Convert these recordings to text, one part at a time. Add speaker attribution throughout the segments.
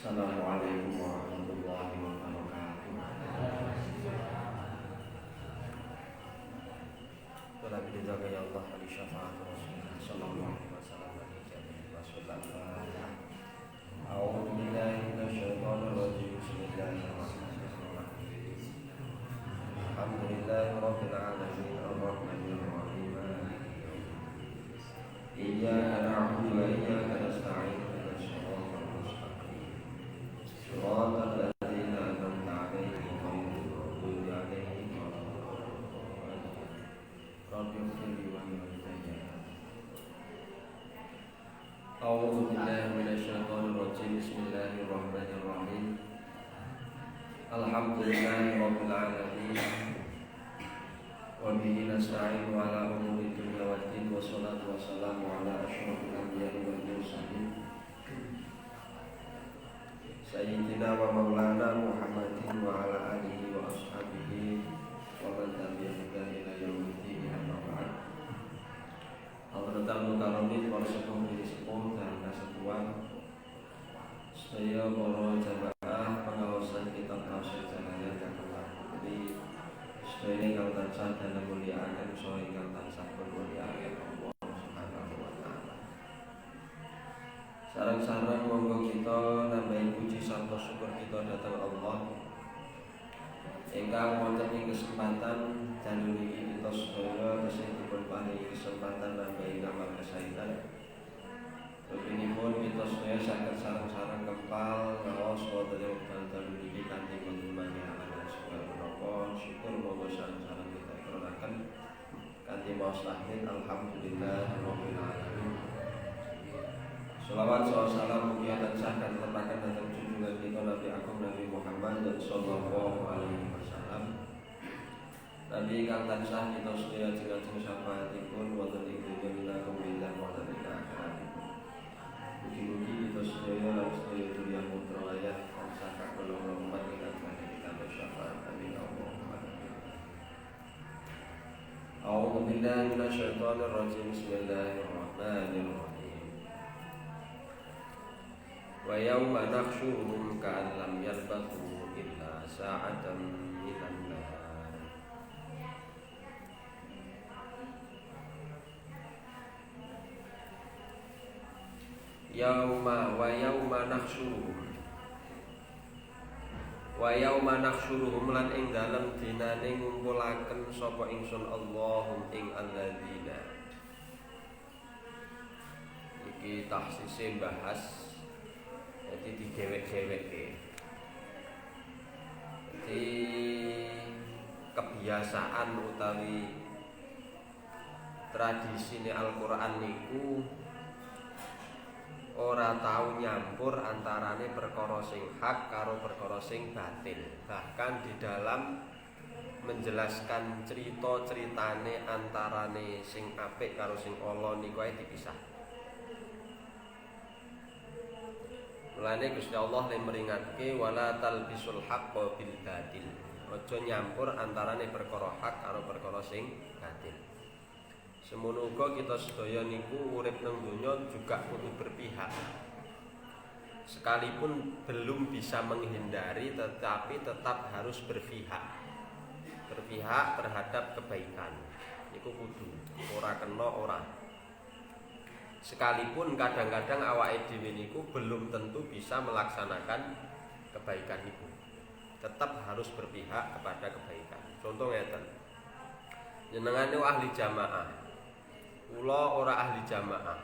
Speaker 1: Assalamualaikum warahmatullahi wabarakatuh. Telah dijaga ya Allah di syafaat Rasulullah sallallahu alaihi wasallam di jami'il Rasulullah. A'udzu billahi minasyaitonir rajim. Bismillahirrahmanirrahim. Alhamdulillahirabbil alamin arrahmanir rahim. Iyyaka na'budu wa iyyaka nasta'in. صراط الذين أنعمت عليهم غير المغضوب عليهم ولا الضالين. رب اغفر لي ولوالدي. أعوذ بالله من الشيطان الرجيم. بسم الله الرحمن الرحيم. الحمد لله رب العالمين وبه نستعين على أمور الدنيا والدين والصلاة والسلام على أشرف الأنبياء والمرسلين Sayyidina wa maulana Muhammadin wa ala alihi wa ashabihi wa man tabi'ahum ila yaumil amma ba'd. Hadratul Mukarramin para sepuh diri sepuh dan kesatuan sedaya para jamaah pengawasan kitab tafsir Jalalain kagem putri sedaya ingkang tansah dan mulyakaken saha ingkang tansah mulyakaken Allah Subhanahu wa taala. Sarang-sarang monggo kita nambahi puji sarta syukur kita datang Allah ingkang wonten ing kesempatan dalu niki kita sedaya tasih dipun paringi kesempatan nambahi ngamal kesaitan. Kepinipun kita sedaya saged sareng-sareng kempal ngaos wonten ing dalu niki kanthi pengimani alangan segala menapa syukur monggo sareng-sareng kita ikraraken kanthi maos tahmid alhamdulillah rabbil alamin. Salawat salam mugia dan sahkan terpakai datang junjungan kita Nabi Agung Nabi Muhammad sallallahu alaihi wasallam. Nabi kang tansah kita sedaya jeneng syafaatipun wonten ing dunya minangka billah wonten ing akhiratipun. Mugi-mugi kita sedaya lan sedaya dunya putra ayat tansah kakulung umat ingkang badhe kita bersyafaat amin Allahumma amin. A'udzu billahi minasyaitonir rajim. Bismillahirrahmanirrahim. Wa yawma nakhshuruhum ka'an lam yalbathu illa sa'atan minan nahar. Wa yawma nakhshuruhum lan ing dalem dinane ngumpulaken sapa ingsun Allahum ing alladzina. Iki taksise bahas jadi digewek-gewek. Jadi kebiasaan utawi tradisine Al-Qur'an niku ora tau nyampur antarane perkara sing hak karo perkara sing batil. Bahkan di dalam menjelaskan cerita-ceritane antarane sing apik karo sing ala niku ae dipisah. Mulane Gusti Allah le meringatke wala talbisul haqqo bil batil. Aja nyampur antarane perkara hak karo perkara sing batil. Semono uga kita sedaya niku urip nang donya juga kudu berpihak. Sekalipun belum bisa menghindari tetapi tetap harus berpihak. Berpihak terhadap kebaikan. Niku kudu ora kena ora. Sekalipun kadang-kadang awake dhewe niku belum tentu bisa melaksanakan kebaikan itu, tetap harus berpihak kepada kebaikan. Contoh ngeten, jenengane ahli jamaah, kula ora ahli jamaah.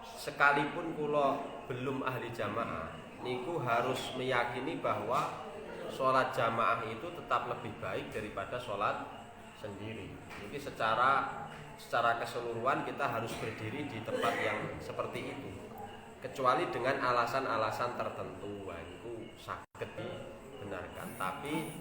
Speaker 1: Sekalipun kula belum ahli jamaah, niku harus meyakini bahwa sholat jamaah itu tetap lebih baik daripada sholat sendiri. Jadi secara keseluruhan kita harus berdiri di tempat yang seperti itu, kecuali dengan alasan-alasan tertentu itu saged dibenarkan. Tapi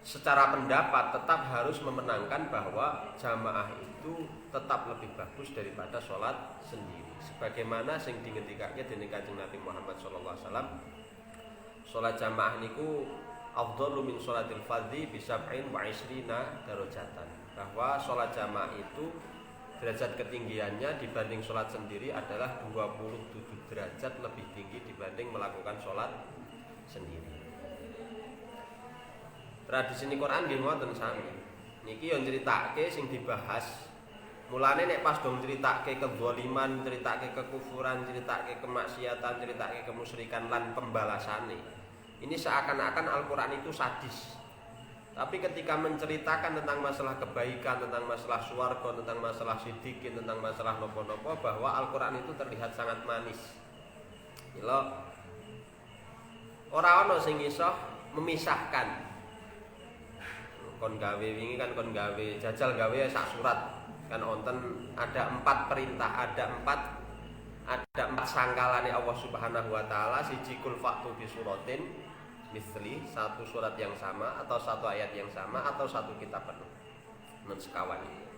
Speaker 1: secara pendapat tetap harus memenangkan bahwa jamaah itu tetap lebih bagus daripada sholat sendiri. Sebagaimana sing dingendikake dening Kanjeng Nabi Muhammad sallallahu alaihi wasallam, sholat jamaah niku afdhalu min sholatil fardhi bi 27 darajatan. Bahwa sholat jamaah itu derajat ketinggiannya dibanding sholat sendiri adalah 27 derajat lebih tinggi dibanding melakukan sholat sendiri. Tradisi ini Quran nggih ngoten sami. Niki yo critake sing dibahas. Mulane nek pas dong critake kedzaliman, critake kekufuran, critake kemaksiatan, critake kemusyrikan lan pembalasane. Ini seakan-akan Al-Qur'an itu sadis. Tapi ketika menceritakan tentang masalah kebaikan, tentang masalah swarga, tentang masalah sidikin, tentang masalah nopo-nopo, bahwa Al-Qur'an itu terlihat sangat manis. Mila ora ana sing iso memisahkan. Kon gawe wingi kan kon gawe jajal gawe sak surat. Kan wonten ada 4 perintah, ada empat sangkalane Allah Subhanahu wa taala, siji kul fa'tu bi suratin misli, satu surat yang sama atau satu ayat yang sama atau satu kitab penuh. Men sekawan iki.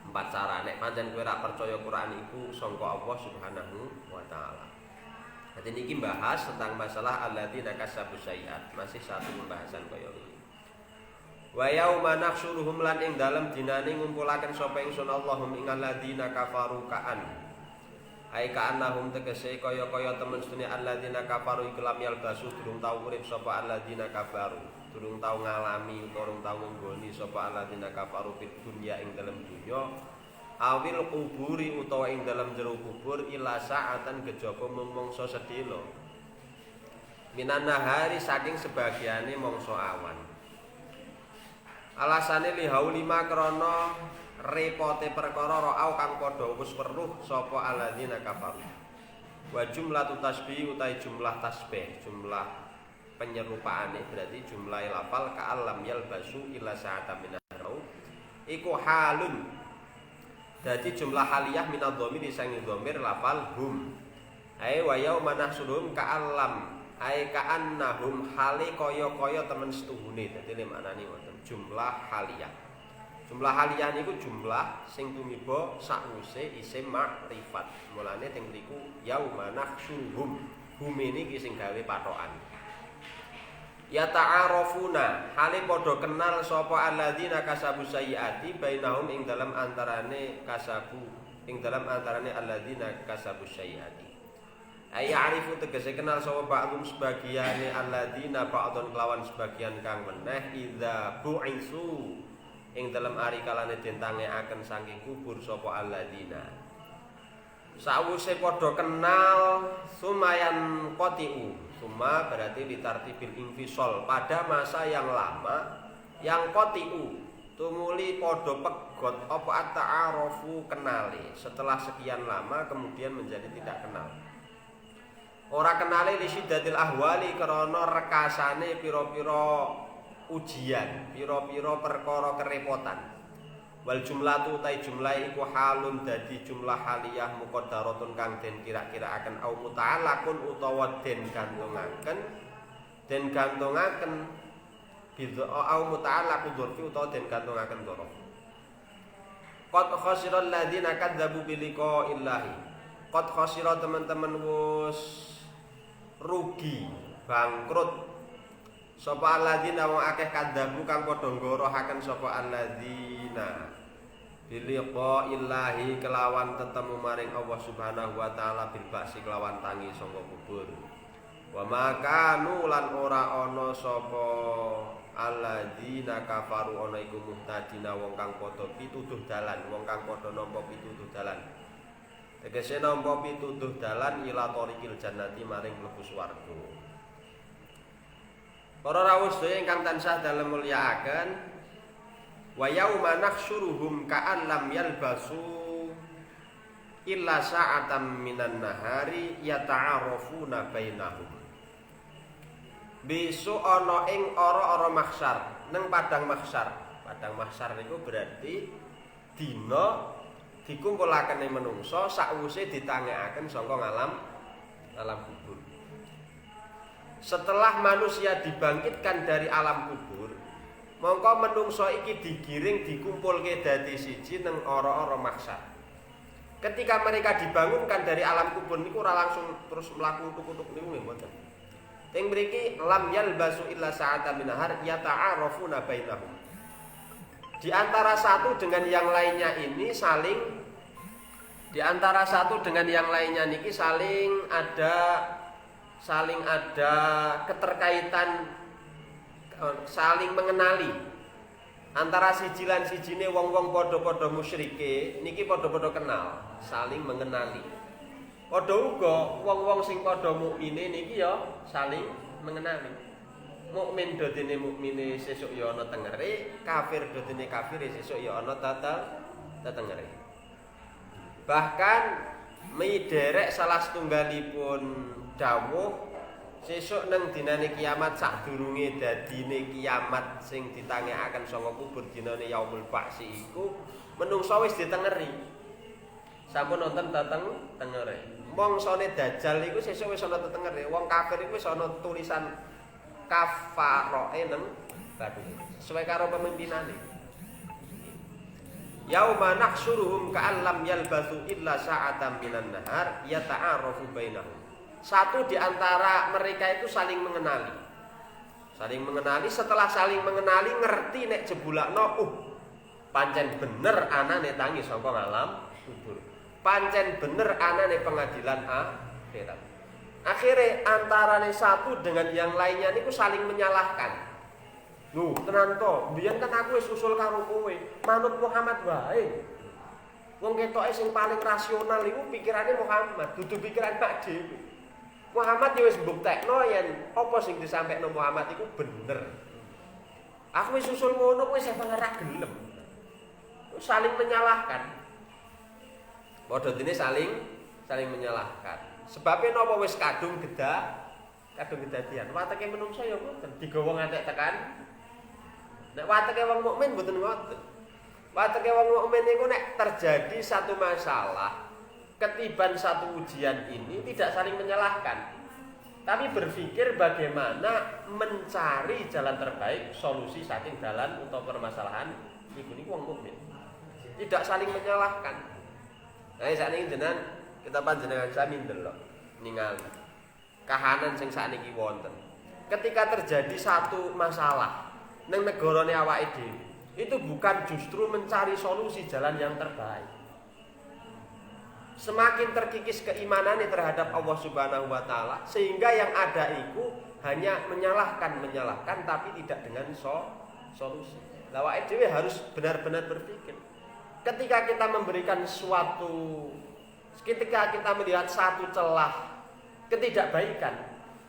Speaker 1: 4 cara nek pancen kowe ora percaya Quran iku sangka Allah Subhanahu wa taala. Jadi niki bahas tentang masalah alladzina kasabus sayyi'at, masih satu pembahasan kaya iki. Wa yauma nahsyuruhum lan ing dalem dinane ngumpulaken sapa ingsun Allahum ing alladzina kafaru ka'an. Ai ka'annahum tegese kaya-kaya temen sedene alladzina kafaru iku lam yalbasu durung tau urip sapa alladzina kafaru, durung tau ngalami utawa durung tau nggoni sapa alladzina kafaru fid dunya ing dalem dunya awil kuburi utawa ing dalem jero kubur ila sa'atan kejaba mungsa sedina minan nahari saking sebagiane mangsa awan. Alasane lihau lima krana repote perkara ra'au kang padha wis weruh sapa alladzina kafaru. Wa jumlatu tasbih utai jumlah tasbih, jumlah penyerupaane berarti jumlah lafal ka'alam yalbasu ila sa'ata minarau iku halun. Dadi jumlah haliyah minadh-dhamir disang dhamir lafal hum. Ai wa yauma nahsurum ka'alam ai ka'annahum hale kaya-kaya temen setuhune. Dadi maknane wonten jumlah haliyah. Jumlah haliyah niku jumlah sing tumiba sakwise isim makrifat. Mulane teng mriku yauma nahsyuhum. Hum niki sing gawe patokan. Ya ta'arafuna hale padha kenal sapa alladzina kasabu sayyiati bainahum ing dalam antarane kasabu ing dalam antarane alladzina kasabu sayyiati. Ayarifu tegese kenal sapa ba'dhum sebagiane alladzina ba'dhon kelawan sebagian kang meneh idza bu'isu ing dalam ari kalane den tangekaken saking kubur sapa alladzina. Sawise padha kenal sumayan qatiu. Suma berarti ditartibil infisol pada masa yang lama yang qatiu tumuli padha pegot apa ta'arofu kenali setelah sekian lama kemudian menjadi tidak kenal. Ora kenale li syiddatil ahwali karena rekasane pira-pira ujian, pira-pira perkara kerepotan. Wal jumlatu utai jumlah iku halun dadi jumlah haliyah muqaddaratun kang den kira-kiraaken au muta'allaqun utawa den gantungaken bidza au muta'allaqu dzurfi utawa den gantungaken dzaraf. Qad khasiral ladzina kadzdzabu bi liqa'illahi. Qad khasira teman-teman wis rugi, bangkrut sapa alladzina wong akeh kadzabu kang padha nggorohaken sapa alladzina biliqa illahi kelawan tetemu maring Allah Subhanahu wa taala bil ba'si kelawan tangi sangka kubur. Wa makanu lan ora ana sapa alladzina kafaru ana iku muhtadina wong kang padha pituduh dalan, wong kang padha nampa pituduh dalan. Tegese nampa pituduh dalan ila thariqil jannati maring mlebu swarga. Para rawuh sedaya ingkang tansah dalem mulyakaken wa yauma nahsyuruhum ka'an lam yalbasu illa sa'atan minan nahari yata'arafuna bainahum. Besok ana ing ora-ora mahsyar, nang padang mahsyar. Padang mahsyar niku berarti dina dikumpulakene menungso sakwise ditangekaken saka alam kubur. Setelah manusia dibangkitkan dari alam kubur, mongko menungso iki digiring dikumpulke dadi siji nang ora-ora mahsyar. Ketika mereka dibangunkan dari alam kubur niku ora langsung terus mlaku tuk-tuk niku nggih mboten. Teng mriki lam yalbasu illa sa'atan min nahar yata'arafuna bainahum. Di antara satu dengan yang lainnya ini saling niki saling ada keterkaitan, saling mengenali antara siji lan sijine wong-wong padha-padha musyrike niki padha-padha kenal, saling mengenali. Padha uga wong-wong sing padha mukmine niki ya saling mengenali. Mukmin dodene mukmine sesuk ya ana tengere, kafir dodene kafire sesuk ya ana tetengere. Bahkan miderek salah setunggalipun dawuh sesuk nang dinane kiamat sadurunge dadine kiamat sing ditangekaken saka kubur dinane yaumul ba'si iku menungso wis ditengeri. Sampun wonten tengere. Mongsone dajjal iku sesuk wis ana tetengere. Wong kafir iku wis ana tulisan kafaroe nang bathuke sesuai karo pemimpinane. Yauma nahsyuruhum ka'an lam yalbathu illa sa'atan minan nahar yata'arafu bainahum. Satu di antara mereka itu saling mengenali. Setelah saling mengenali ngerti nek jebulakno pancen bener anane tangi saka alam kubur. Pancen bener anane pengadilan akhirat. Akhirnya antarane satu dengan yang lainnya niku saling menyalahkan. Lho, tenan to, mbiyen kan aku wis usul karo kowe, manut Muhammad wae. Wong ketoke sing paling rasional iku pikirane Muhammad, dudu pikiran Pak dhewe. Muhammad ya wis mbuktekno yen apa sing disampaikno Muhammad iku bener. Aku wis usul ngono kowe wis ora gelem. Saling menyalahkan. Padha dene saling menyalahkan. Sebabnya napa wis kadung kedadian. Wateke menungso ya mboten digawa ngantek tekan. Nek wateke wong mukmin mboten ngoten. Wateke wong mukmin niku nek terjadi satu masalah, ketiban satu ujian ini tidak saling menyalahkan. Tapi berpikir bagaimana mencari jalan terbaik, solusi saking dalan utawa permasalahan niku wong mukmin. Tidak saling menyalahkan. Nah, sakniki jenengan kita panjenengan sami ndelok ningali kahanan sing sakniki wonten. Ketika terjadi satu masalah ning negarane awake dhewe, itu bukan justru mencari solusi jalan yang terbaik. Semakin terkikis keimanannya terhadap Allah Subhanahu wa taala sehingga yang ada itu hanya menyalahkan tapi tidak dengan solusi. Awake dhewe harus benar-benar berpikir. Ketika kita melihat satu celah ketidakbaikan,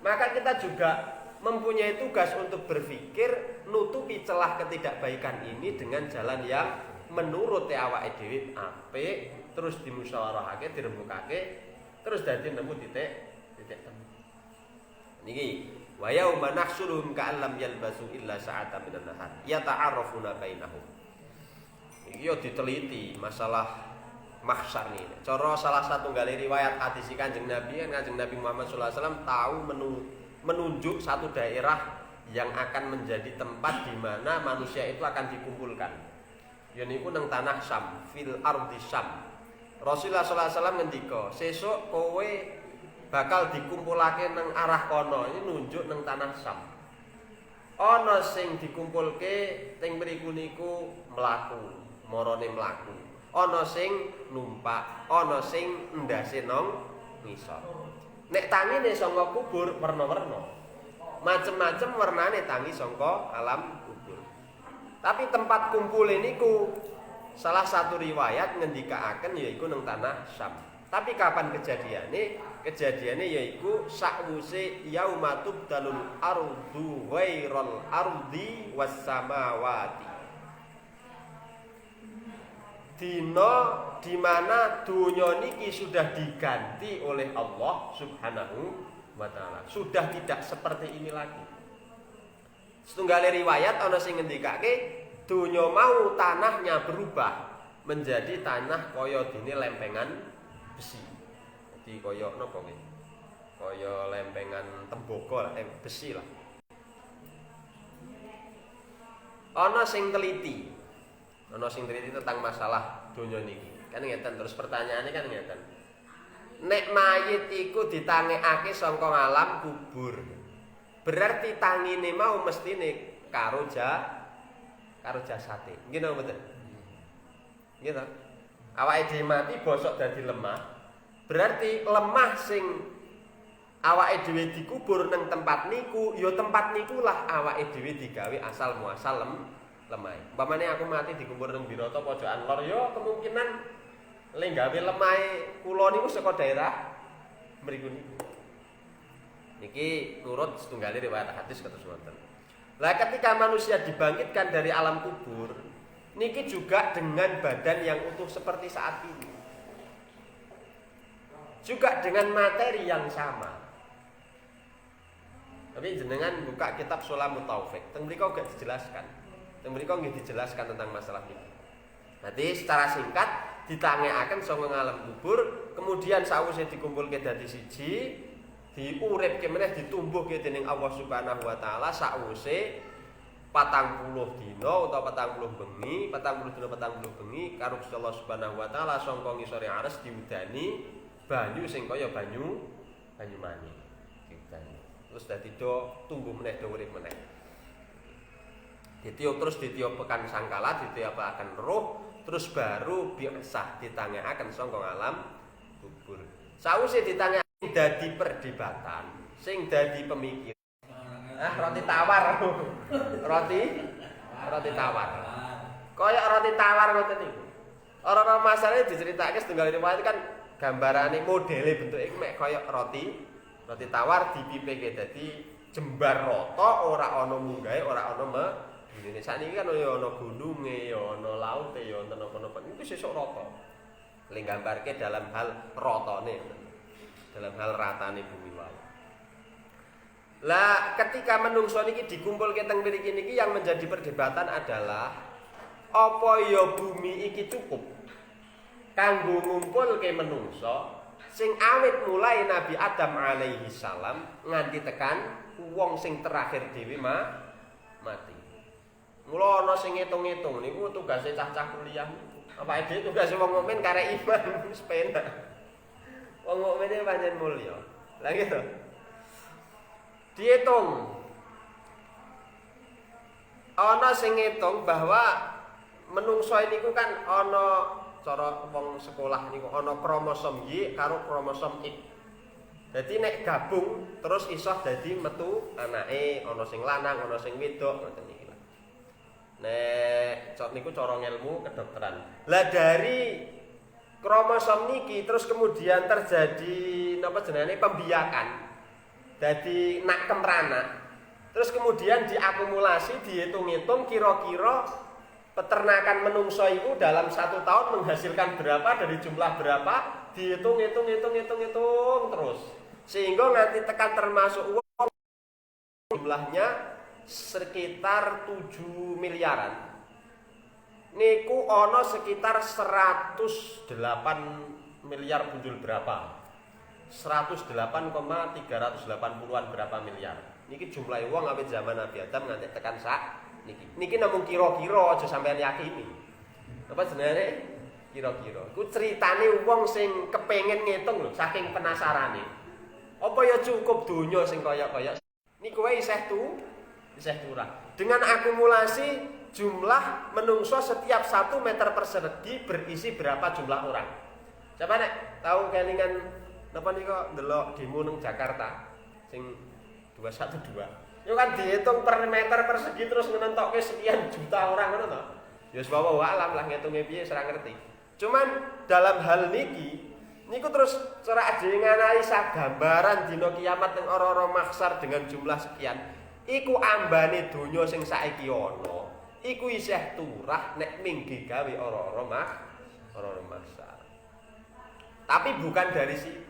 Speaker 1: maka kita juga mempunyai tugas untuk berpikir nutupi celah ketidakbaikan ini dengan jalan yang menurut awake dhewe apik, terus dimusyawarahake, dirembukake, terus dadi nemu titik temu. Niki wa yauma nahsyuruhum ka'an lam yalbasu illa sa'atan minan nahar yata'arrafuna bainahum. Iki yo diteliti masalah mahsyar ini. Cara salah satu riwayat hadis Kanjeng Nabi Muhammad sallallahu alaihi wasallam tahu menunjuk satu daerah yang akan menjadi tempat di mana manusia itu akan dikumpulkan. Yaiku nang tanah Syam, fil ardi Syam. Rasulullah sallallahu alaihi wasallam ngendika, "Sesuk kowe bakal dikumpulake nang arah kono." Ini nunjuk nang tanah Syam. Ana sing dikumpulke teng mriku niku mlaku, marane mlaku. Ana sing numpak, ana sing ndase nang ngisor. Nek tangine saka kubur werna-werna. Macem-macem warnane tangi saka alam kubur. Tapi tempat kumpul niku salah satu riwayat ngendikaaken yaiku nang tanah Syam. Tapi kapan kejadiane? Kejadiane yaiku sakwuse yaumatub dalul ardu ghairal ardi was samawati. Dina di mana dunia niki sudah diganti oleh Allah Subhanahu wa taala. Sudah tidak seperti ini lagi. Setunggal riwayat ana sing ngendikake dunia mau tanahnya berubah menjadi tanah kaya dene lempengan besi. Jadi kaya napa nggih? Kaya lempengan tembaga lah, besi lah. Ana sing teliti tentang masalah donya niki. Kan ngeten terus pertanyaannya kan ngeten. Nek mayit iku ditangekake saka alam kubur. Berarti tangine mau mestine karo karo jasate. Nggih napa mboten? Nggih to. Awake dhewe mati bosok dadi lemah. Berarti lemah sing awake dhewe dikubur nang tempat niku, ya tempat nikulah awake dhewe digawe asal muasal lemahe. Umpamane aku mati dikubur nang Birata pojokan lor, ya kemungkinan le gawe lemahe kula niku saka daerah mriku niku. Niki nurut setunggalé riwayat hadis kados wonten. Lah ketika manusia dibangkitkan dari alam kubur, niki juga dengan badan yang utuh seperti saat ini. Juga dengan materi yang sama. Tapi jenengan buka kitab Sulamut Taufik, teng mriku gak dijelaskan. Teng mriku nggih dijelaskan tentang masalah ini. Nanti secara singkat ditangekaken saka alam kubur, kemudian sawise dikumpulke dadi siji, diuripke meneh ditumbuhke dening Allah Subhanahu wa taala sawise 40 dina utawa 40 bengi, 40 dina 40 bengi karo Gusti Allah Subhanahu wa taala sangka ngisore ares diudani banyu sing kaya banyu mani. Diudani. Terus dadi do tumbuh meneh do urip meneh. Ditiup terus ditiup pekan sangkala, ditiupaken roh, terus baru biasa ditangekaken sangka alam kubur. Sawise ditangekaken dadi perdebatan, sing dadi pemikir. Roti tawar. Roti tawar. Kayak roti tawar ngoten niku. Ora masalahe diceritake setunggal riwayat kan gambarane modele bentuke mek kaya roti tawar dipipike dadi jembar rata ora ana munggahe ora ana menine. Sakniki kan ya ana gununge, ya ana laute, ya ana napa-napa. Niku sesuk rata. Le gambarke dalam hal ratane, dalam hal ratane bumi wae. Lah ketika menungso niki dikumpulke teng mriki niki yang menjadi perdebatan adalah apa ya bumi iki cukup kanggo ngumpulke menungso sing awit mulai Nabi Adam alaihi salam nganti tekan wong sing terakhir dhewe mati. Mula ana sing ngitung-ngitung niku tugase cah-cah kuliah. Apa dhewe tugase wong mukmin karek iman wis penak. Wong mukmin iki pancen mulya. Lah gitu. Dihitung. Ana sing ngitung bahwa menungso niku kan ana cara wong sekolah niku ana kromosom Y karo kromosom X. Dadi nek gabung terus iso dadi metu anake, ana sing lanang, ana sing wedok ngoten iki. Nek niku cara ilmu kedokteran. Lah dari kromosom niki terus kemudian terjadi napa jenenge pembiakan. Dadi nak kemrana. Terus kemudian diakumulasi, dihitung-hitung kira-kira peternakan menungso itu dalam 1 tahun menghasilkan berapa dari jumlah berapa, dihitung terus. Sehingga nanti tekan termasuk uang jumlahnya sekitar 7 miliaran. Niku ono sekitar 108 miliar punjul berapa? 108,380-an berapa miliar. Niki jumlah uang awet zaman Nabi Adam nganti tekan sak niki. Niki namung kira-kira aja sampean yakini. Apa jenenge? Kira-kira. Iku critane wong sing kepengin ngitung lho, saking penasarane. Apa ya cukup donya sing kaya-kaya niku wae isih turah. Dengan akumulasi jumlah menungso setiap 1 meter persegi berisi berapa jumlah orang. Siapa nek tahu kelingan napa nika ndelok demo nang Jakarta sing 212. Yo kan dihitung per meter persegi terus ngentokke sekian juta orang ngono to. Ya sebab alam lah ngitunge piye ora ngerti. Cuman dalam hal niki niku terus cara adewe nganalisa gambaran dina kiamat ning ora-ora mahsyar dengan jumlah sekian. Iku ambane donya sing saiki ana. Iku isih turah nek minggi gawe ora-ora mahsyar. Tapi bukan dari situ.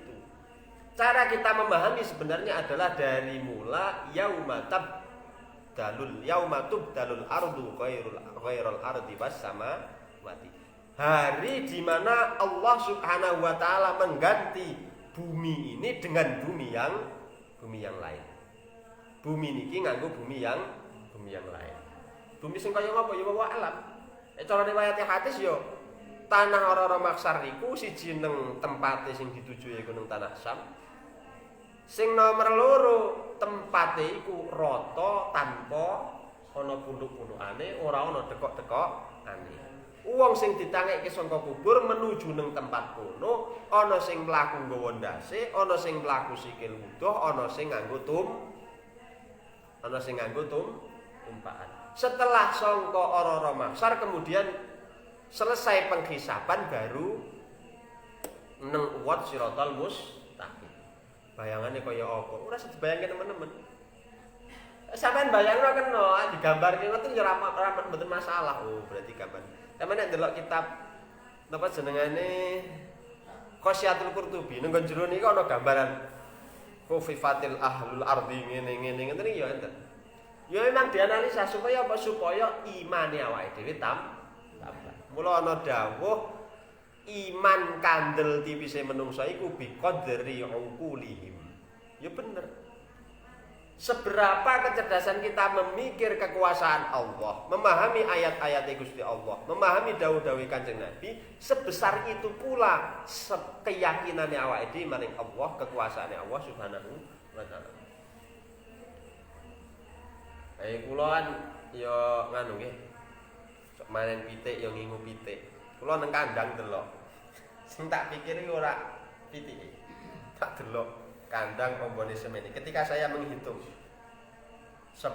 Speaker 1: Cara kita memahami sebenarnya adalah dari mula yaumatub dalul ardu ghairul ardi was samawati. Hari di mana Allah Subhanahu wa taala mengganti bumi ini dengan bumi yang lain. Bumi niki nganggo bumi yang lain. Bumi sing kaya ngapa ya wa alam. Cara riwayat hadis yo tanah ora-ora mahsyar iku siji neng tempate sing dituju iku nang tanah Syam. Sing nomor loro tempate iku rata tanpa ana pundhuk-pundhukane, ora ana dekok-dekokane. Wong sing ditangekke saka kubur menuju ning tempat kono, ana sing mlaku nggawa ndase, ana sing mlaku sikil wuduh, ana sing nganggo tumpakan. Setelah sangka ora-ora mahsyar kemudian selesai penghisaban baru neng uwat siratal mustaqim. Bayangane kaya apa? Ora usah dibayangke teman-teman. Sampeyan bayangno kena digambarke ngoten ya ora mboten masalah. Oh, berarti gambar. Sampeyan nek delok kitab napa jenengane Qasyatul Qurtubi nang jero niki ana gambaran Khufifatil ahlul ardi ngene-ngene ngene iki ya enten. Ya memang dianalisa supaya apa? Supaya imane awake dhewe tambah. Mula ana dawuh iman kandel tipise menungsa iku bi qadri uqulihim. Ya bener. Seberapa kecerdasan kita memikir kekuasaan Allah, memahami ayat-ayat Gusti Allah, memahami dawuh-dawuh Kanjeng Nabi, sebesar itu pula keyakinane awake dhewe maring Allah, kekuasaane Allah Subhanahu wa taala. Kula kan ya nganu nggih. Sok manen pitik ya ngingu pitik. Kula nang kandang delok. Sing tak pikir iki ora pitike. Tak delok kandang ombone semene. Ketika saya menghitung 10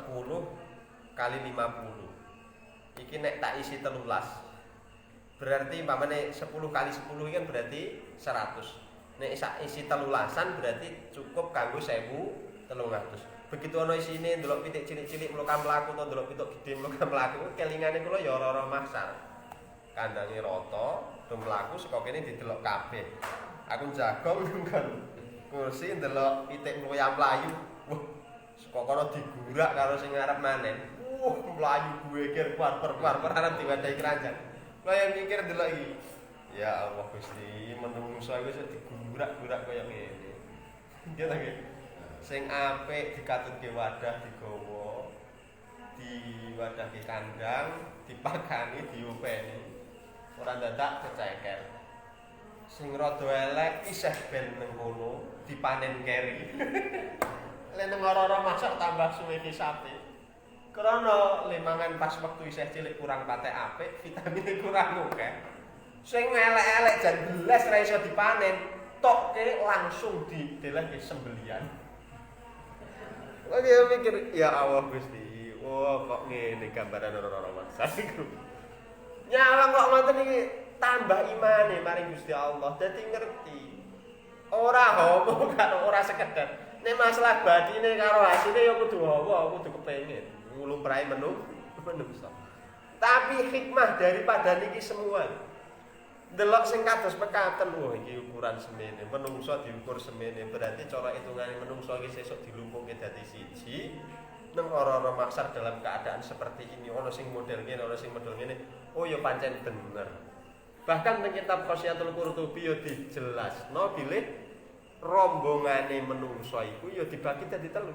Speaker 1: kali 50. Iki nek tak isi 13. Berarti umpamane 10 kali 10 iki kan berarti 100. Nek isi 13-an berarti cukup kanggo 1300. Begitu ana isine ndelok pitik cilik-cilik mluka mlaku utawa ndelok pitik gedhe mluka mlaku kelingane kula ya ora-ora maksar. Kandange rata, do mlaku saka kene didelok kabeh. Aku jagong kan kursi ndelok pitik mlayu. Wah, saka kono digurak karo sing arep manen. Mlayu geger kuar-kuar arep diwadhahi keranjang. Kaya mikir ndelok iki. Ya Allah Gusti, menungso iku iso digurak-gurak kaya ngene. Nggih ta nggih. Sing apik dikatutke wadah digawa, diwadahke kandang, dipakani, diopeni. Ora dadak keceker. Sing rada elek isih ben nang kono dipanen keri. Lek nang ora-ora masak tambah suwe hisabe. Krana lemangan pas wektu isih cilik kurang patek apik, vitamine kurang akeh. Sing elek-elek jan belas ra iso dipanen, tokke langsung didelehke sembelian. Lagi mikir, ya Allah Gusti, wah kok ngene gambaran ora-ora masak iku. Nyawang kok ngoten iki tambah imane maring Gusti Allah. Dadi ngerti. Ora homo karo ora sekedar. Nek masalah badine karo hasile ya kudu hawa, kudu kepengin. Ngulumprahe menungso. Tapi hikmah daripada niki semua. Delok sing kados pekaten, wah iki ukuran semene, menungso diukur semene, berarti cara hitungane menungso iki sesuk dilumpuhke dadi siji. Nang ora-ora maksar dalam keadaan seperti ini, ana sing model ngene, ana sing model ngene. Oh ya pancen bener. Bahkan teng kitab Qasyatul Qurtubi ya dijelasno bilih rombongane menungso iku ya dibagi dadi telu.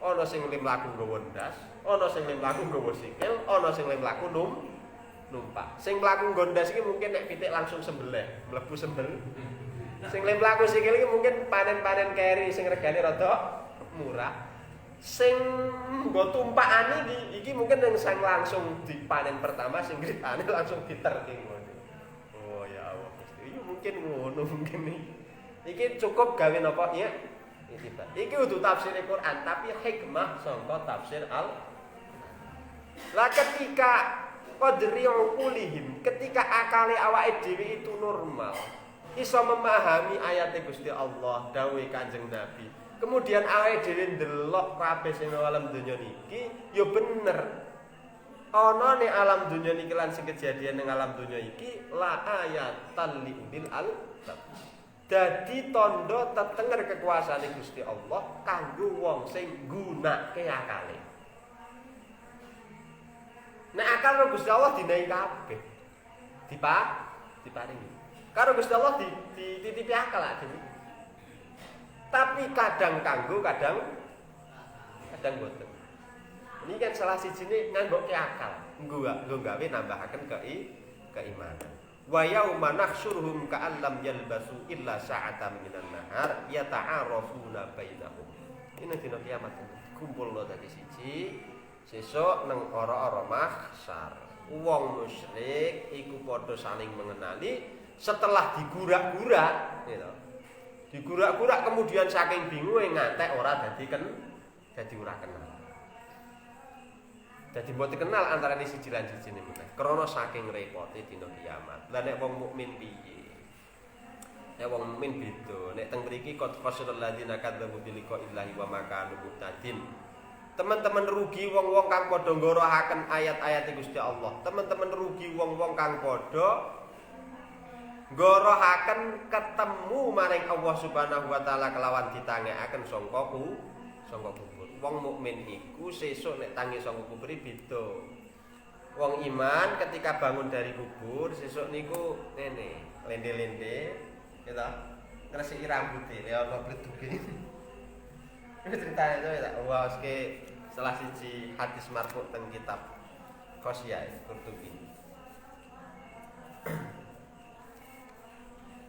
Speaker 1: Ana sing mlaku nggawa ndas, ana sing mlaku nggawa sikil, ana sing mlaku numpak. Sing mlaku nggawa ndas iki mungkin nek pitik langsung sembelih, mlebu sembel. Sing mlaku sikil iki mungkin panen-panen keri sing regane rada murah. Sing nggo tumpakane iki mungkin yang sing langsung dipanen pertama, sing gritane langsung diterke ngono. Oh ya Allah, iki mungkin ngono mungkin iki cukup gawe napa ya? Iki kudu tafsir Quran, tapi hikmah sangka tafsir Lah ketika qadri uqulihim, ketika akale awake dhewe itu normal, iso memahami ayat Gusti Allah, dawuh Kanjeng Nabi. Kemudian awake dhewe ndelok kabeh sing alam donya niki, ya bener. Ana ning alam donya niki lan sing kejadian ning alam donya iki la ayatan lil albab. Dadi tandha tetenger kekuasaane Gusti Allah kanggo wong sing nggunakake akale. Nek akal karo Gusti Allah dinahi kabeh. Diparingi. Karo Gusti Allah dititipi akal aja. Tapi kadang kanggo, kadang boten. Ini kan salah sijine nganggoke akal, nggo gawe nambahaken keimanan. Wa yauma nahsyuruhum ka'an lam yalbasu illa sa'atan minan nahar yata'arafuna bainahum. Ini dina kiamat kumpulno dadi siji sesuk nang ora-ora mahsyar. Wong musyrik iku padha saling mengenali setelah digurak-gurak gitu. Digurak-gurak kemudian saking bingunge ngantek ora dadi ora kenal. Dadi mboten kenal antara siji lan sijine meneh. Krana saking repote dina kiamat. Lah nek wong mukmin piye? Nek wong mukmin beda. Nek teng mriki qad fasalul ladzina kadzdzabu bi liqa'illahi wa ma kanu muhtadin. Teman-teman rugi wong-wong kang padha nggorohaken ayat-ayat Gusti Allah. Teman-teman rugi wong-wong kang padha nggorohaken ketemu maring Allah Subhanahu wa taala kelawan ditangekaken sangka kubur. Wong mukmin iku sesuk nek tangi sangka kubur beda. Wong iman ketika bangun dari kubur sesuk niku ngene, lende-lende, gitu. Ngresiki rambuté, ya ana bleduke. Ini ceritanya itu ya, wah salah siji hadis marfu teng kitab Qosyah Qurtubi.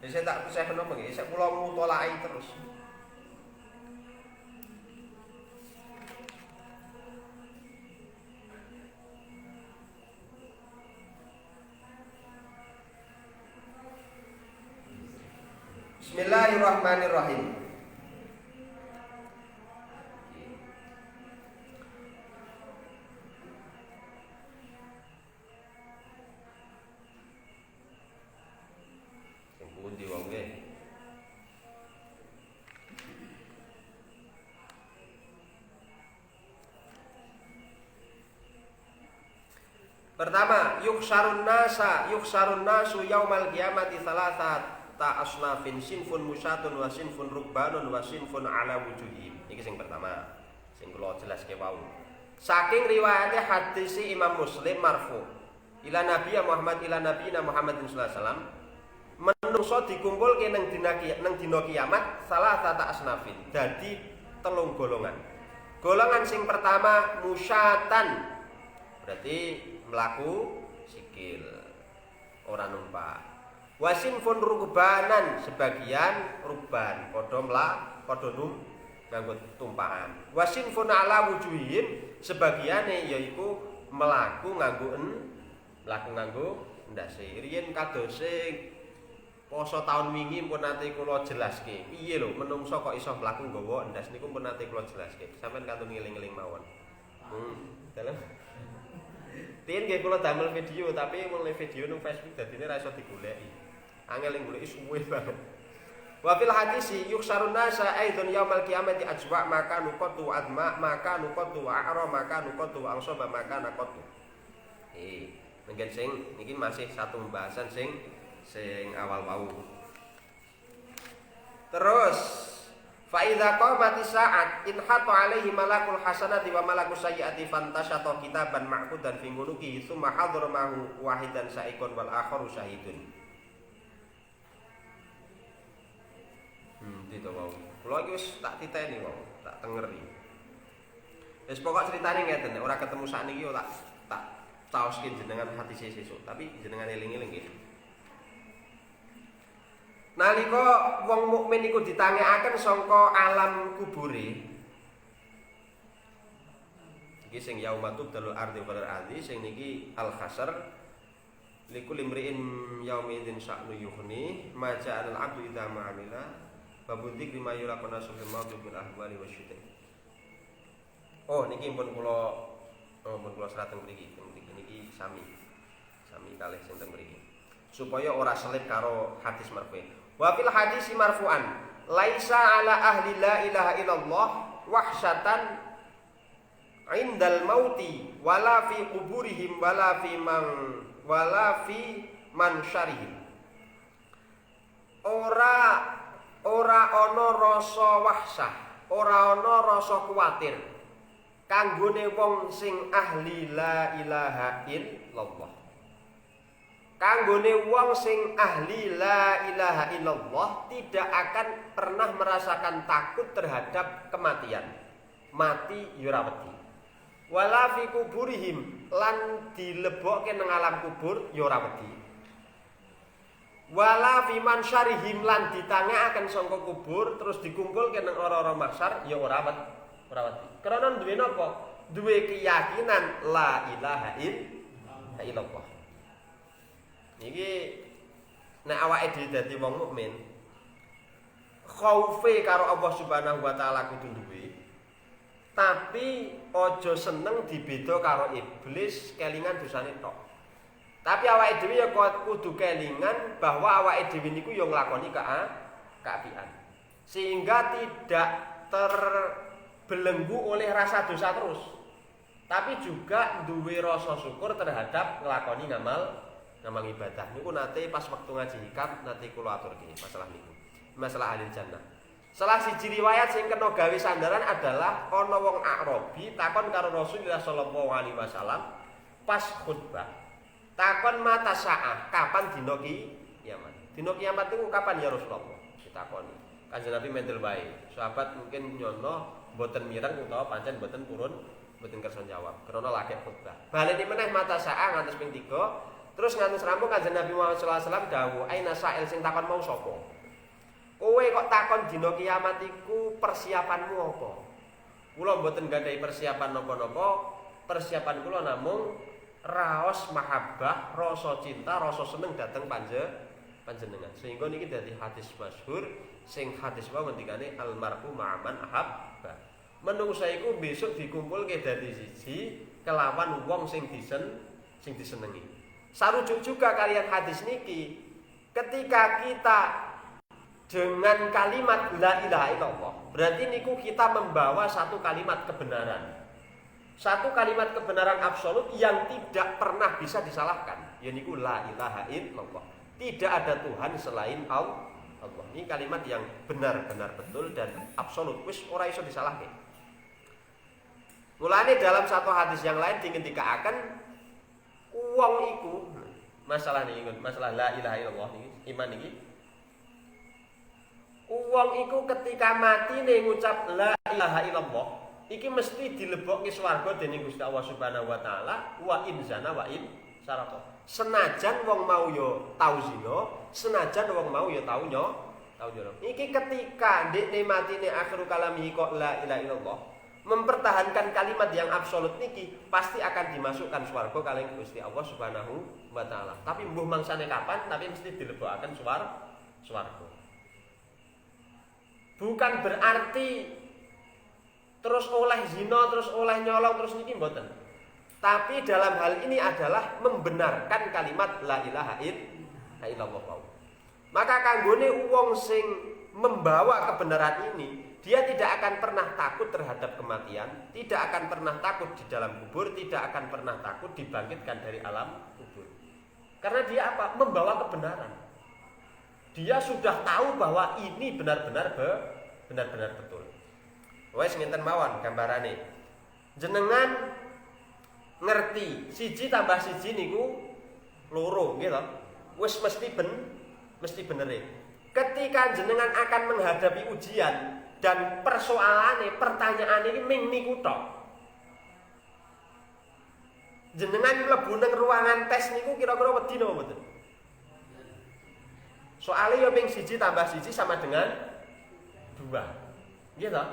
Speaker 1: Saya tak percaya kenapa nggih, saya kula mutolai terus. Bismillahirrahmanirrahim. Pertama, yuksarun nasu yaumal qiyamati salasata asnafin sinfun musatun wa sinfun rukbanun wa sinfun ala wujuhim. Iki sing pertama, sing kula jelaske wau. Saking riwayate hadis Imam Muslim marfu. Ila Nabi Muhammad sallallahu alaihi wasallam, menungso dikumpulke nang dina kiamat salasata asnafin. Dadi telung golongan. Golongan sing pertama musyatan. Berarti melaku sikil ora numpak. Wasinfun rukbanan, sebagian rukban padha nganggo tumpakan. Wasinfun ala wujuhim, sebagiane yaiku melaku nganggo ndase. Riyen kadose poso taun wingi pun nate kula jelaske. Piye lho menungso kok iso mlaku nggawa ndas niku pun nate kula jelaske. Sampeyan kantun ngeling-eling mawon. Dalam Tien nggih kula damel video tapi mulai video nang Facebook dadine ra iso digoleki. Angel goleki suwe banget. Wa fil hadisi yuksarun nasa aidun yaumal qiyamati ajwa maka nuqatu adma maka nuqatu a'ra maka nuqatu angsaba maka nuqatu. Mungkin sing niki masih satu pembahasan sing awal wau. Terus fa idza qamati sa'at in hatu alaihi malakul hasanati wa malakus sayyiati fantasyata kitaban ma'qudan fi nguluki tsumma hadhara mahu wahidan sa'ikun wal akharu syahidun. Dito wau. Kula iki wis tak titeni wau, tak tengeri. Wis pokok critane ngeten, ora ketemu sakniki yo tak caoske jenengan hati sesuk, tapi jenengan eling-eling nggih. Nalika wong mukmin iku ditangekaken saka alam kubure. Iki sing yaumatub dalul ardi wal ardi sing niki al hasr likul imri'in yaumin sya'nu yukhni ma ja'al al 'abdu idza ma'amila babudik lima yulaqana sul mawdu bil ahwali wasyutai. Oh niki pun kula serat teng mriki niki sami kalih sing teng mriki. Supaya ora selip karo hadis marfu. Wa fil hadis marfu'an laisa ala ahli la ilaha illallah wahsyatan indal mauti wala fi kuburihim wala fi mansyarihim. Ora ana rasa wahsyah, ora ana rasa kuwatir kanggone wong sing ahli la ilaha illallah. Kanggone wong sing ahli la ilaha illallah tidak akan pernah merasakan takut terhadap kematian. Mati ya ora wedi. Wala fi kuburihim lan dilebokke nang alam kubur ya ora wedi. Wala fi mansyarihim lan ditangekaken saka kubur terus dikumpulke nang ora-ora mahsyar ya ora wedi. Krana duwe napa? duwe keyakinan la ilaha illallah. Niki nek awake dhewe dadi wong mukmin, khaufe karo Allah Subhanahu wa taala kudu duwe. Tapi ojo seneng dibeda karo iblis kelingan dosane tok. Tapi awake dhewe ya kudu kelingan bahwa awake dhewe niku ya nglakoni kaapian. Sehingga tidak terbelenggu oleh rasa dosa terus. Tapi juga duwe rasa syukur terhadap nglakoni ngamal ibadah. Niku nate pas waktu ngaji hikam nate kula aturke masalah niku. Masalah ahli jannah. Salah siji riwayat sing kena gawe sandaran adalah ana wong Arabi takon karo Rasulullah sallallahu alaihi wasallam pas khutbah. Takon mata sa'ah, kapan dina kiamat? Dina kiamat itu kapan ya Rasulullah? Ditakoni. Kanjeng Nabi mendel wae. Sahabat mungkin nyono mboten mireng utawa pancen mboten purun, mboten kersa jawab. Krana lagi khutbah. Baleni meneh mata sa'ah ngantos ping 3, terus ngantos rampung Kanjeng Nabi Muhammad sallallahu alaihi wasallam dawuh, "Aina sa'il sing takon mau sapa?" Kowe kok takon dina kiamat iku persiapanmu apa? Kula mboten gadahi persiapan napa-napa. Persiapan kula namung raos mahabbah, rasa cinta, rasa seneng dhateng panjenengan. Sehingga niki dadi hadis masyhur sing hadis wae ngendikane almar'u ma'aman ahabba. Menungsa iku besok dikumpulke dadi siji kelawan wong sing disenengi. Sarujuk juga kalian hadis niki, ketika kita dengan kalimat la ilaha illallah, berarti niku kita membawa satu kalimat kebenaran. Satu kalimat kebenaran absolut yang tidak pernah bisa disalahkan. Ya niku la ilaha illallah. Tidak ada Tuhan selain Allah. Ini kalimat yang benar-benar betul dan absolut, wis ora iso disalahke. Mulane dalam satu hadis yang lain dingendikaken wong iku masalah niki, masalah la ilaha illallah niki, iman niki. Wong iku ketika mati nih ngucap la ilaha illallah, iki mesti dilebokke swarga dening Gusti Allah Subhanahu wa taala, wa in zana wa in saraka. Senajan wong mau yo tau zina, senajan wong mau yo tau nyolong. Iki ketika ndekne matine akhiru kalamihi kok la ilaha illallah, mempertahankan kalimat yang absolut niki pasti akan dimasukkan swarga kaleng Gusti Allah Subhanahu wa taala. Tapi mbuh mangsane kapan, tapi mesti dilebokaken swarga. Bukan berarti terus oleh zina, terus oleh nyolong, terus niki mboten. Tapi dalam hal ini adalah membenarkan kalimat la ilaha illallah. Maka kanggone wong sing membawa kebenaran ini, dia tidak akan pernah takut terhadap kematian, tidak akan pernah takut di dalam kubur, tidak akan pernah takut dibangkitkan dari alam kubur. Karena dia apa? Membawa kebenaran. Dia sudah tahu bahwa ini benar-benar betul. Wes ngenten mawon gambarane. Jenengan ngerti siji tambah siji niku loro nggih to. Wis mesti benere. Ketika jenengan akan menghadapi ujian dan persoalane, pertanyaane iki ming niku tok. Jenengan mlebu nang ruangan tes niku kira-kira wedi napa mboten? Soalnya ya ping 1 tambah 1 sama dengan 2. Nggih to?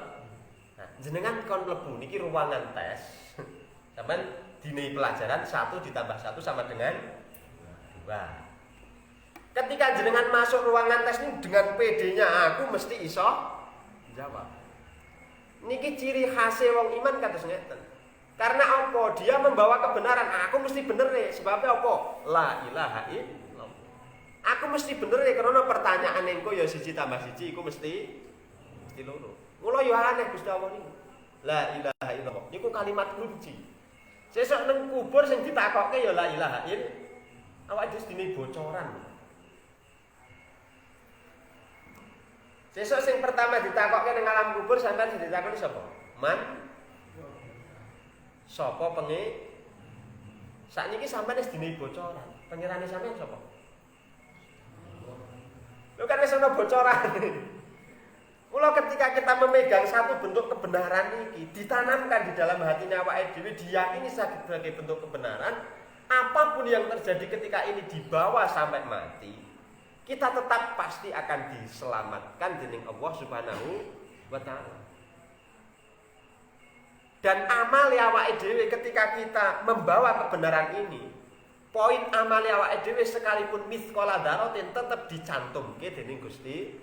Speaker 1: Nah, jenengan kon mlebu niki ruangan tes. Sampeyan dinai pelajaran 1 ditambah 1 sama dengan 2. Ketika jenengan masuk ruangan tes ini dengan PD-nya aku mesti iso jawab. Niki ciri khas wong iman kados ngeten. Karena apa? Dia membawa kebenaran. Aku mesti bener nih. Sebabnya apa? La ilaha illallah. Aku mesti bener nih karena pertanyaan engko ya 1 tambah 1 iku mesti loro. Mula yo aneh Gusti Allah niku. La ilaha illallah. Niku kalimat kunci. Sesuk nang kubur sing ditakokke ya la ilaha illallah. Awak wis dine bocoran. Sesuk sing pertama ditakokke nang alam kubur sampean sing ditakoni sapa? Man sapa penge? Sakniki sampean wis dine bocoran. Pengirane sampean sapa? Lho kan wis ana bocoran. Mula ketika kita memegang satu bentuk kebenaran ini ditanamkan di dalam hatinya awake dhewe, diyakini sebagai bentuk kebenaran, apapun yang terjadi ketika ini dibawa sampai mati, kita tetap pasti akan diselamatkan dening Allah Subhanahu wa taala. Dan amal awake dhewe ketika kita membawa kebenaran ini, poin amal awake dhewe sekalipun mithqala dzarratin tetap dicantumke dening Gusti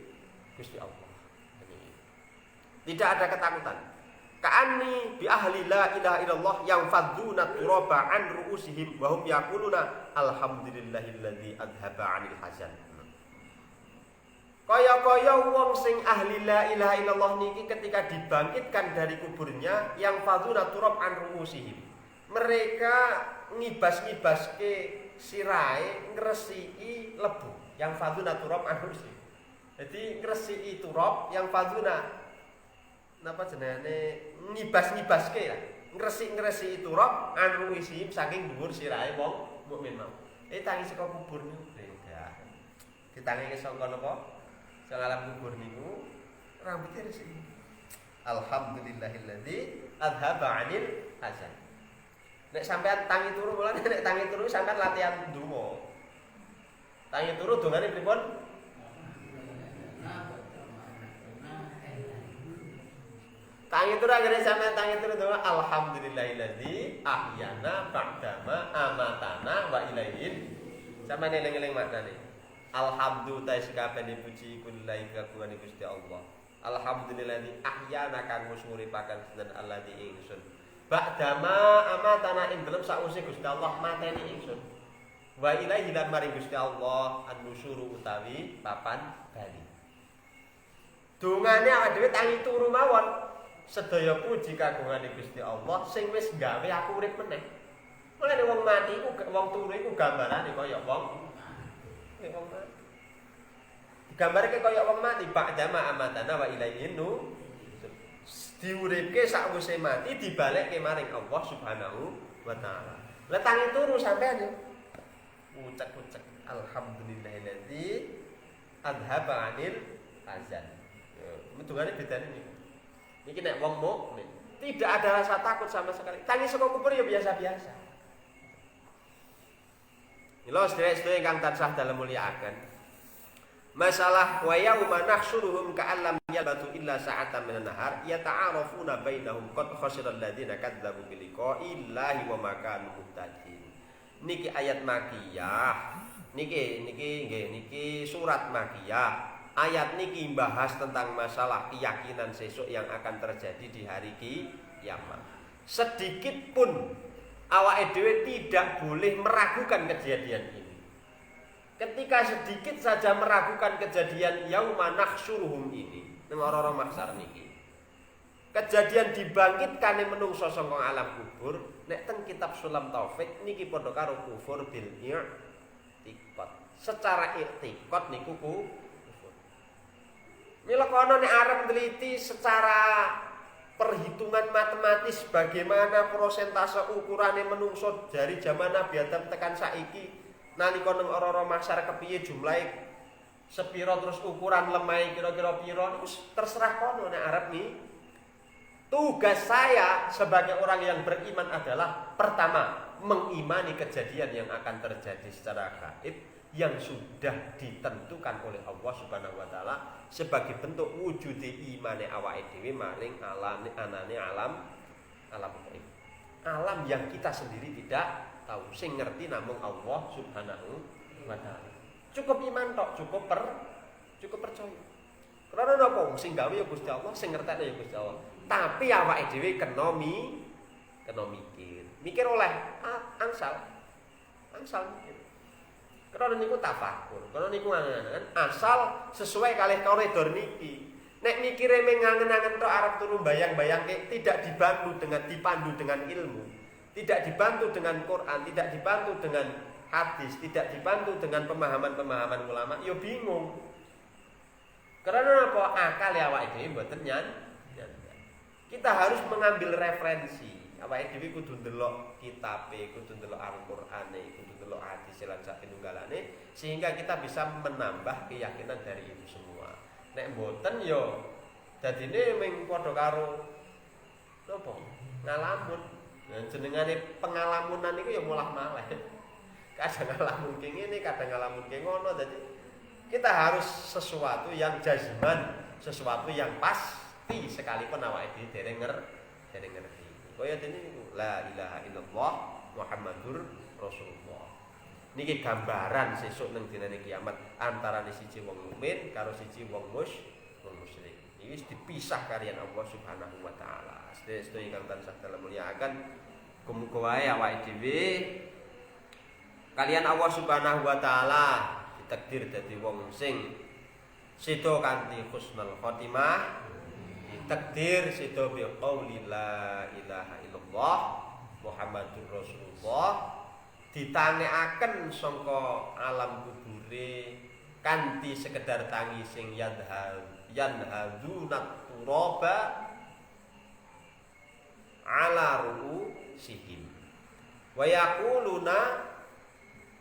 Speaker 1: Allah. Tidak ada ketakutan. Ka'anni bi ahli la ilaha illallah yang fadzuna turaba an ru'usihim wa hum yaquluna alhamdulillahilladzi adhaba 'anil hazan. Kaya-kaya wong sing ahli la ilaha illallah niki ketika dibangkitkan dari kuburnya yang fadzuna turab an ru'usihim. Mereka ngibas-ngibaske sirahe ngresiki lebu yang fadzuna turab an ru'usihim. Jadi ngresiki turab yang fadzuna napa jenenge ngibas-ngibaske lah. Ngresik-ngresiki turab anu isi saking dhuwur sirahe wong mukmin mau. Tangi saka kubur niku beda. Ditangi saka napa? Saka alam kubur niku rambutnya resik. Alhamdulillahilladzi adhaba 'anil hazan. Nek sampean tangi turu mulane nek tangi turu sampean latihan donga. Tangi turu dongane pripun? Tangi turu akhirnya sampai tangi turu doa alhamdulillahilladzi ahyana ba'dama amatana wa ilaihin. Sama eling-eling maknane. Alhamdulillah sakabehane puji iku lillahi kagungan Gusti Allah. Alhamdulillahilladzi ahyana kang nguripaken sinten alladzi ingsun. Ba'dama amatana ing dalem sakwise Gusti Allah mateni ingsun. Wa ilaihi lan maring Gusti Allah an-nusuru utawi papan bali. Dungane awake dhewe tangi turu mawon. Sedaya puji kagungane Gusti Allah sing wis gawe aku urip meneh. Mulane wong mati iku wong turu iku gambarane kaya wong mati. Gambare kaya wong mati ba'dama amatana wa ilaihi nu. Diuripke sakwise mati dibalekke maring Allah Subhanahu wa taala. Lah tangi turu sampean yo. Ucek-ucek alhamdulillahilladzi adhaba 'anil hazan. Metungane bedane niku. Niki nek wong mukmin tidak ada rasa takut sama sekali. Tangi saka kubur ya biasa-biasa. Mila sedherek-sedherek ingkang tansah dalem mulyakaken. Masalah wa yauma nahsyuruhum ka'allam yalbatu illa sa'atan minan nahar yata'arafuna bainahum qad khasiral ladzina kadzdzabu bi liqa'illahi wa ma kanu muhtadin. Niki ayat makiyah. Niki surat makiyah. Ayat niki membahas tentang masalah keyakinan sesuk yang akan terjadi di hari kiamat. Sedikit pun awake dhewe tidak boleh meragukan kejadian ini. Ketika sedikit saja meragukan kejadian yauma nahsyuruhum ini, nang ora-ora mahsyar niki. Kejadian dibangkitkane menungso saka alam kubur, nek teng kitab Sulam Taufik niki padha karo kufur bil i'tiqad. Secara i'tiqad niku mila kono nek arep neliti secara perhitungan matematis bagaimana persentase ukurane menungso dari zaman Nabi Adam tekan saiki nalika nang ora-ora mahsyar kepiye jumlahe sepira terus ukuran lemahe kira-kira pira niku terserah kono nek arep nih. Tugas saya sebagai orang yang beriman adalah pertama mengimani kejadian yang akan terjadi secara gaib yang sudah ditentukan oleh Allah Subhanahu wa taala sebagai bentuk wujude imane awake dhewe maring anane alam gaib. Alam yang kita sendiri tidak tahu, sing ngerti namung Allah Subhanahu wa taala. Cukup iman tok, cukup percaya. Karena napa sing gawe ya Gusti Allah, sing ngerteni ya Gusti Allah. Tapi awake dhewe kena mikir. Mikir oleh angsal mikir. Karena niku tafakur, karena niku angen-angen asal sesuai kalih koridor niki. Nek mikire mengangen-angen tok arep turu bayang-bayangke tidak dipandu dengan ilmu, tidak dibantu dengan Quran, tidak dibantu dengan hadis, tidak dibantu dengan pemahaman-pemahaman ulama, yo bingung. Karena apa? Akal awake dhewe mboten kita harus mengambil referensi. Awake dhewe kudu ndelok kitabe, kudu ndelok Al-Qur'ane, kudu ndelok hadis lan sapanunggalane sehingga kita bisa menambah keyakinan dari itu semua. Nek mboten yo dadine mung padha karo napa? Ngalamun. Nah, jenengane pengalamunan iku ya mulah malih. Kadang ngalamun ki ngene, kadang ngalamun ki ngono. Dadi kita harus sesuatu yang jazman, sesuatu yang pasti sekalipun awake dhewe dereng ngerti. Kaya dene niku la ilaha illallah Muhammadur Rasulullah. Niki gambaran sesuk ning dinane kiamat antarane siji wong mukmin karo siji wong musyrik. Iki wis dipisah kalian Allah Subhanahu wa taala. Sedaya ingkang tansah dalem mulyakaken muga wae awake dhewe kalian Allah Subhanahu wa taala ditakdir dadi wong sing sida kanthi husnul khotimah, ditakdir sida bi qauli la ilaha illallah Muhammadur Rasulullah, ditangekaken sangka alam kubure kanthi sekedar tangi sing yanhadunat turaba ala ru'usihim wa yaquluna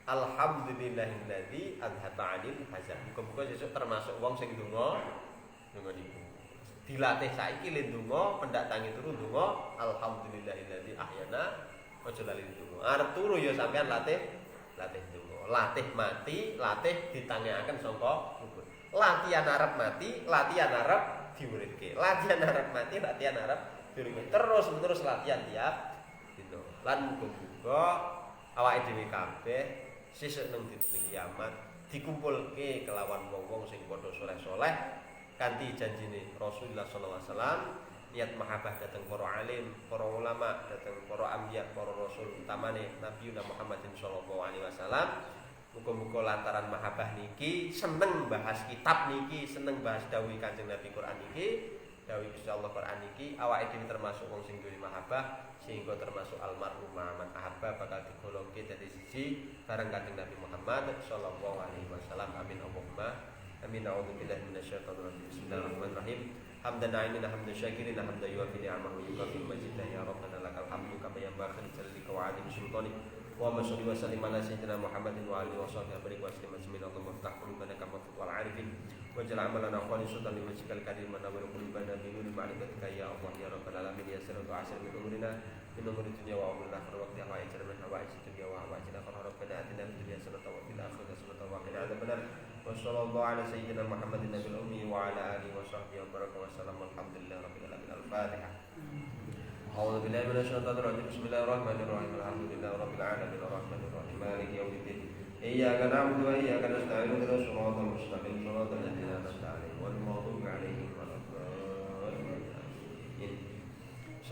Speaker 1: alhamdulillahilladzi adhaba 'anil hazan. Muga-muga sesuk termasuk wong sing donga niku. Dilatih saiki le donga, pendak tangi turu donga alhamdulillahilladzi ahyana, aja lali donga. Arep turu ya sampean latih donga. Latih mati, latih ditangekaken sangka kubur. Latihan arep mati, latihan arep diuritke. Latihan arep mati, latihan arep diuritke. Terus latihan tiap dina. Lan muga-muga awake dhewe kabeh sesuk nang dina kiamat dikumpulke kelawan wong-wong sing padha saleh-saleh kanthi janjine Rasulullah sallallahu alaihi wasallam, niat mahabbah dhateng para alim, para ulama, dhateng para anbiya, para rasul utamane Nabi Muhammadin sallallahu alaihi wasallam. Muga-muga lantaran mahabbah niki seneng bahas kitab niki, seneng bahas dawuh Kanjeng Nabi Quran niki, dawuh Gusti Allah Quran niki, awake dhewe termasuk wong sing duwe mahabbah sehingga termasuk almarhum man ahabba bakal digolongke dadi siji bareng Kanjeng Nabi Muhammad sallallahu alaihi wasallam. Amin Allahumma amin. A'udzubillahi minasyaitonir rajim. Bismillahirrahmanirrahim. Hamdan na'imina hamdan syakirin hamdan yuwafi ni'amahu wa yukafi majidah ya rabbana lakal hamdu kama yanbaghi li jalika wa 'azimi sultanik. Wa sholli wa sallim ala sayyidina Muhammadin wa alihi wa sahbihi wa sallam ajmain. Allahumma iftah qulubana kama futuhal 'arifin waj'al 'amalana khalisatan li wajhikal karim wa nawwir qulubana bi nuri ma'rifatika ya Allah ya rabbal alamin. Ya sirru asir min umurina min umuri dunya wa umuri akhirah wa qiyam wa ajr min hawaij dunya wa hawaij akhirah. Rabbana atina fid dunya hasanatan wa fil akhirati hasanatan wa qina adzabannar. Wa sallallahu ala sayyidina Muhammadin nabiyil ummi wa ala alihi wa sahbihi wa baraka wa sallam. Alhamdulillahi rabbil alamin. Al-Fatihah. A'udzu billahi minasyaitonir rajim. Bismillahirrahmanirrahim. Alhamdulillahi rabbil alamin arrahmanir rahim maliki yaumiddin. Iyyaka na'budu wa iyyaka nasta'in. Ihdinas siratal mustaqim. Shiratal ladzina an'amta 'alaihim ghairil maghdubi 'alaihim waladdallin.